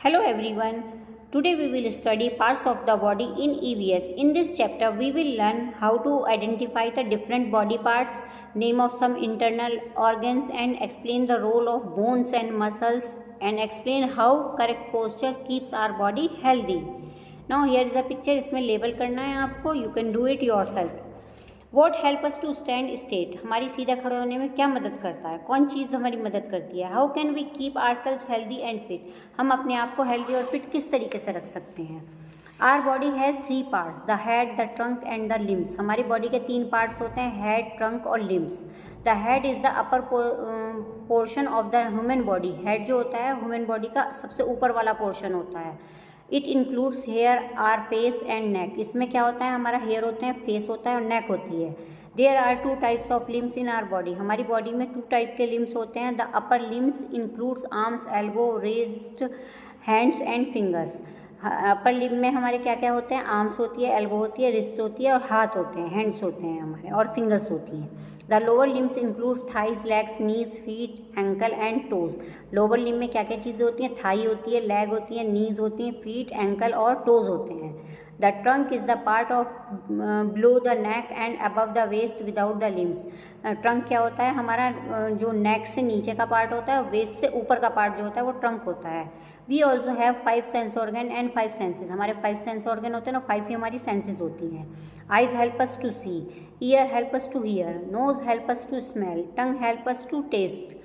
Hello everyone. Today we will study parts of the body in EVS. In this chapter we will learn how to identify the different body parts, name of some internal organs and explain the role of bones and muscles and explain how correct posture keeps our body healthy. Now here is a picture. इसमें label करना है आपको. You can do it yourself. What help us to stand straight, हमारी सीधा खड़े होने में क्या मदद करता है, कौन चीज़ हमारी मदद करती है. How can we keep our self healthy and fit, हम अपने आप को हेल्दी और फिट किस तरीके से रख सकते हैं. Our body has 3 parts, the head, the trunk and the limbs. हमारी बॉडी के 3 पार्ट्स होते हैं, हेड, ट्रंक और limbs. The head is the upper portion of the human body. Head जो होता है ह्यूमन बॉडी का सबसे ऊपर वाला पोर्शन होता है. It includes hair, our face and neck. इसमें क्या होता है, हमारा हेयर होते हैं, फेस होता है और नेक होती है. There are 2 types of limbs in our body. हमारी बॉडी में 2 टाइप के लिम्स होते हैं. The upper limbs includes arms, elbow, raised hands and fingers. Upper limb में हमारे क्या क्या होते हैं, आर्म्स होती है, एल्बो होती है, रिस्ट होती है और हाथ होते हैं, हैंड्स होते हैं हमारे, और फिंगर्स होती हैं. The lower limbs includes thighs, legs, knees, feet, ankle and toes. Lower limb में क्या क्या चीज़ें होती हैं, थाई होती है, लेग होती है, नीज होती हैं, फीट, एंकल और टोज होते हैं. The trunk is the part of below the neck and above the waist without the limbs. Trunk क्या होता है, हमारा जो नेक से नीचे का पार्ट होता है और वेस्ट से ऊपर का पार्ट जो होता है वो ट्रंक होता है. We also have 5 sense organ and 5 senses. हमारे 5 सेंस ऑर्गन होते हैं ना, 5 ही हमारी सेंसेज होती हैं. Eyes help us to see, ear help us to hear, nose help us to smell, tongue help us to taste,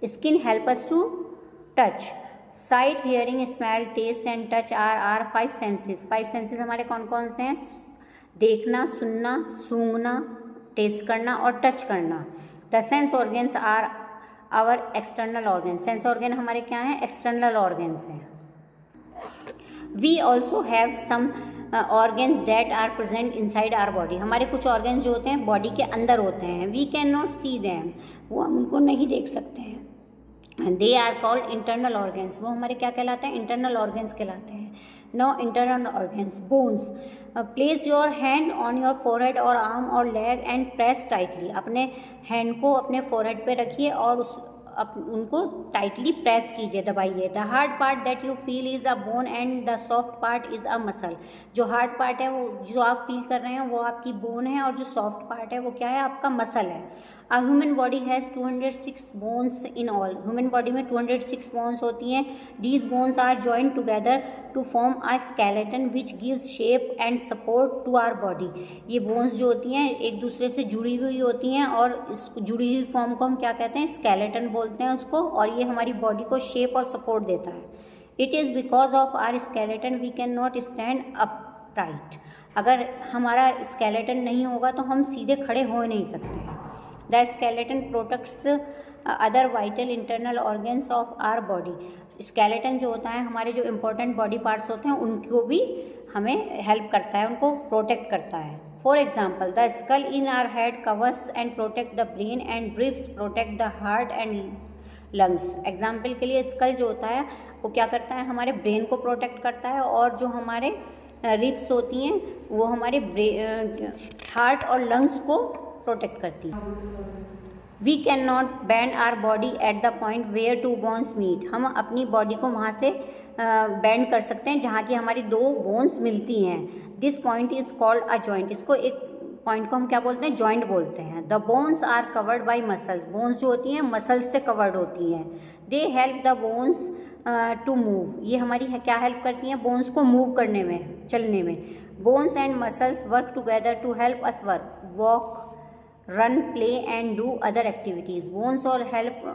skin help us to touch. Sight, hearing, smell, taste and touch are 5 senses. 5 senses हमारे कौन कौन से हैं, देखना, सुनना, सूंघना, test करना और touch करना. The sense organs are our external organ. Sense organ हमारे क्या हैं, एक्सटर्नल ऑर्गन्स हैं. We also have some organs that are present inside our body. हमारे कुछ ऑर्गन्स जो होते हैं बॉडी के अंदर होते हैं. We can not see them, वो हम उनको नहीं देख सकते हैं. They are called internal organs. वो हमारे क्या कहलाते हैं, इंटरनल ऑर्गन्स कहलाते हैं. No internal organs. Bones, place your hand on your forehead और आर्म और लेग एंड प्रेस टाइटली. अपने हैंड को अपने फोरहेड पे रखिए और उनको टाइटली प्रेस कीजिए, दबाइए. The hard part that you feel is a bone and the soft part is a muscle. जो हार्ड पार्ट है वो जो आप फील कर रहे हैं वो आपकी बोन है और जो सॉफ्ट पार्ट है वो क्या है, आपका मसल है. A human body has 206 bones in all. Human body में 206 बोन्स होती हैं. These bones are joined together to form a skeleton which gives shape and support to our body. ये बोन्स जो होती हैं एक दूसरे से जुड़ी हुई होती हैं और इस जुड़ी हुई फॉर्म को हम क्या कहते हैं, स्केलेटन बोलते हैं उसको, और ये हमारी बॉडी को शेप और सपोर्ट देता है. It is because of our skeleton we can not stand upright. अगर हमारा स्केलेटन नहीं होगा तो हम सीधे खड़े हो नहीं सकते हैं. The skeleton protects other vital internal organs of our body. Skeleton जो होता है हमारे जो इंपॉर्टेंट बॉडी पार्ट्स होते हैं उनको भी हमें हेल्प करता है, उनको प्रोटेक्ट करता है. For example, the skull in are head covers and protect the brain and ribs protect the heart and lungs. Example के लिए स्कल जो होता है वो क्या करता है, हमारे ब्रेन को प्रोटेक्ट करता है, और जो हमारे रिब्स होती हैं वो हमारे हार्ट और लंग्स को प्रोटेक्ट करती है. We can not bend our body at the point where two bones meet. हम अपनी बॉडी को वहाँ से बैंड कर सकते हैं जहाँ की हमारी 2 बोन्स मिलती हैं. This point is called a joint. इसको एक पॉइंट को हम क्या बोलते हैं, जॉइंट बोलते हैं. The bones are covered by muscles. Bones जो होती हैं मसल्स से कवर्ड होती हैं. They help the bones to move. ये हमारी क्या हेल्प करती हैं, बोन्स को मूव करने में, चलने में. Bones and muscles work together to help us work, walk, run, play and do other activities. Bones और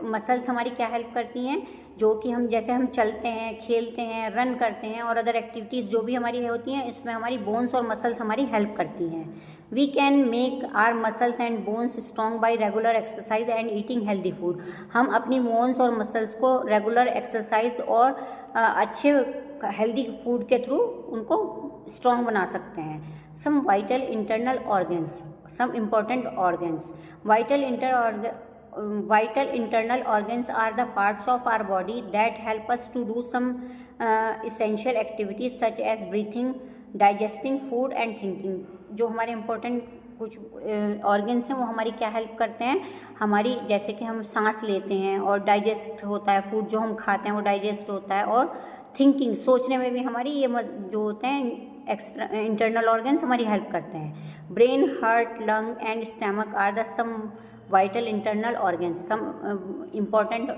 मसल्स हमारी क्या हेल्प करती हैं, जो कि हम जैसे हम चलते हैं, खेलते हैं, रन करते हैं और अदर एक्टिविटीज़ जो भी हमारी होती हैं इसमें हमारी बोन्स और मसल्स हमारी हेल्प करती हैं. We can make our muscles and bones strong by regular exercise and eating healthy food. हम अपनी बोन्स और मसल्स को रेगुलर एक्सरसाइज और अच्छे हेल्दी फूड के थ्रू उनको स्ट्रॉन्ग बना सकते हैं. Some vital internal organs, some important organs. Vital internal organs are the parts of our body that help us to do some essential activities such as breathing, digesting food and thinking. जो हमारे important कुछ organs हैं वो हमारी क्या help करते हैं, हमारी जैसे कि हम सांस लेते हैं और डाइजेस्ट होता है, फूड जो हम खाते हैं वो डाइजेस्ट होता है, और थिंकिंग सोचने में भी हमारी ये जो होते हैं एक्स्ट्रा इंटरनल ऑर्गन्स हमारी हेल्प करते हैं। Brain, heart, lung and stomach are the some vital internal organs. Some important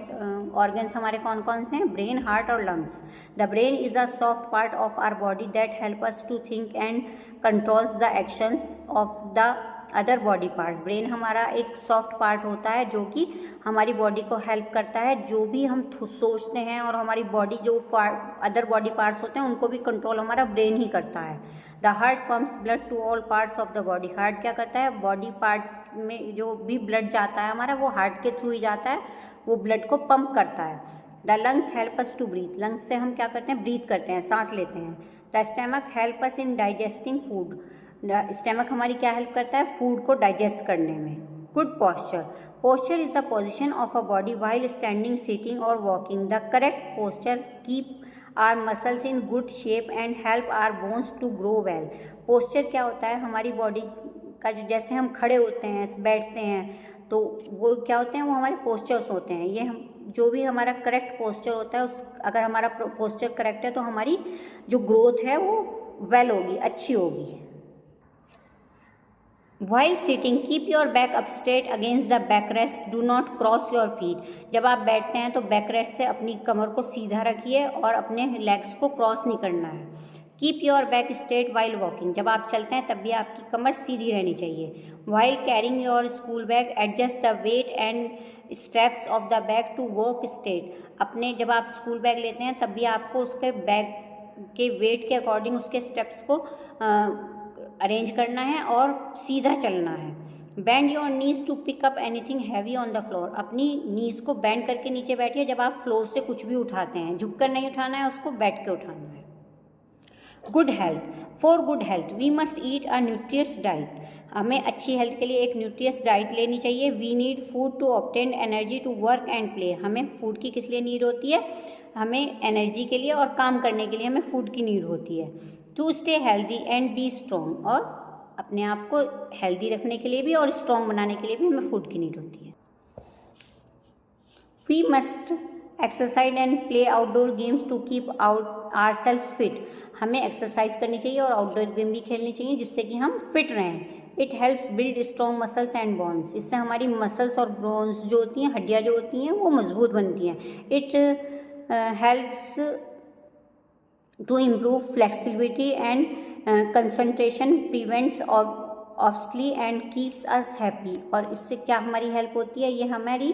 organs हमारे कौन कौन से हैं? ब्रेन, हार्ट और lungs. The brain is a soft part of our body that help us to think and controls the actions of the other body parts. Brain हमारा एक soft part होता है जो कि हमारी बॉडी को हेल्प करता है, जो भी हम सोचते हैं, और हमारी बॉडी जो अदर बॉडी पार्ट्स होते हैं उनको भी कंट्रोल हमारा ब्रेन ही करता है। The heart pumps blood to all parts of the body. Heart क्या करता है? बॉडी पार्ट में जो भी ब्लड जाता है हमारा, वो हार्ट के थ्रू ही जाता है, वो ब्लड को पंप करता है। The lungs help us to breathe. Lungs से हम क्या करते हैं? ब्रीथ करते हैं, सांस लेते हैं। The stomach help us in digesting food. Stomach हमारी क्या हेल्प करता है? फूड को डाइजेस्ट करने में। Good posture. Posture is the position of a body while standing, sitting और walking. The correct posture keep our muscles in good shape and help our bones to grow well. Posture क्या होता है? हमारी body का जो, जैसे हम खड़े होते हैं, बैठते हैं, तो वो क्या होते हैं? वो हमारे पोस्चर्स होते हैं। ये हम जो भी हमारा करेक्ट पोस्चर होता है, उस अगर हमारा पोस्चर करेक्ट है तो हमारी जो ग्रोथ है वो वेल होगी, अच्छी होगी। While sitting, keep your back up straight against the backrest. Do not cross your feet. जब आप बैठते हैं तो बैकरेस्ट से अपनी कमर को सीधा रखिए और अपने लेग्स को क्रॉस नहीं करना है। Keep your back straight while walking. जब आप चलते हैं तब भी आपकी कमर सीधी रहनी चाहिए। While carrying your school bag, adjust the weight and straps of the bag to walk straight. अपने जब आप स्कूल बैग लेते हैं तब भी आपको उसके बैग के वेट के अकॉर्डिंग उसके स्टेप्स को अरेंज करना है और सीधा चलना है। Bend your knees to pick up anything heavy on the floor. अपनी नीज को बेंड करके नीचे बैठिए जब आप फ्लोर से कुछ भी उठाते हैं। झुककर नहीं उठाना है, उसको बैठ के उठाना है। Good health. For good health we must eat a nutritious diet. हमें अच्छी हेल्थ के लिए एक न्यूट्रियस डाइट लेनी चाहिए। We need food to obtain energy to work and play. हमें फूड की किस लिए नीड होती है? हमें एनर्जी के लिए और काम करने के लिए हमें फूड की नीड होती है। To stay healthy and be strong. और अपने आप को हेल्दी रखने के लिए भी और स्ट्रॉन्ग बनाने के लिए भी हमें फूड की नीड होती है। We must exercise and play outdoor games to keep our self fit. हमें एक्सरसाइज करनी चाहिए और आउटडोर गेम भी खेलनी चाहिए जिससे कि हम फिट रहें। It helps build strong muscles and bones. इससे हमारी मसल्स और बोन्स जो होती हैं, हड्डियाँ जो होती हैं, वो मजबूत बनती हैं। It helps to improve flexibility and concentration, prevents obesity and keeps us happy। और इससे क्या हमारी हेल्प होती है? ये हमारी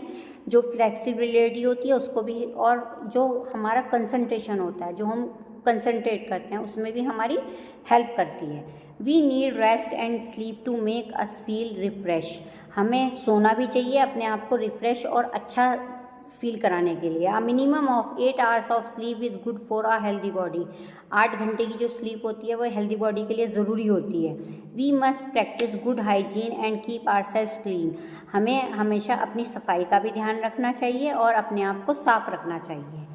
जो फ्लेक्सिबिलिटी होती है उसको भी, और जो हमारा कंसंट्रेशन होता है, जो हम कंसंट्रेट करते हैं, उसमें भी हमारी हेल्प करती है। We need rest and sleep to make us feel refresh. हमें सोना भी चाहिए अपने आप को रिफ्रेश और अच्छा फील कराने के लिए। A minimum of 8 hours of sleep is good for a healthy body. 8 घंटे की जो स्लीप होती है वो हेल्दी बॉडी के लिए ज़रूरी होती है। We must practice good hygiene and keep ourselves clean. हमें हमेशा अपनी सफाई का भी ध्यान रखना चाहिए और अपने आप को साफ रखना चाहिए।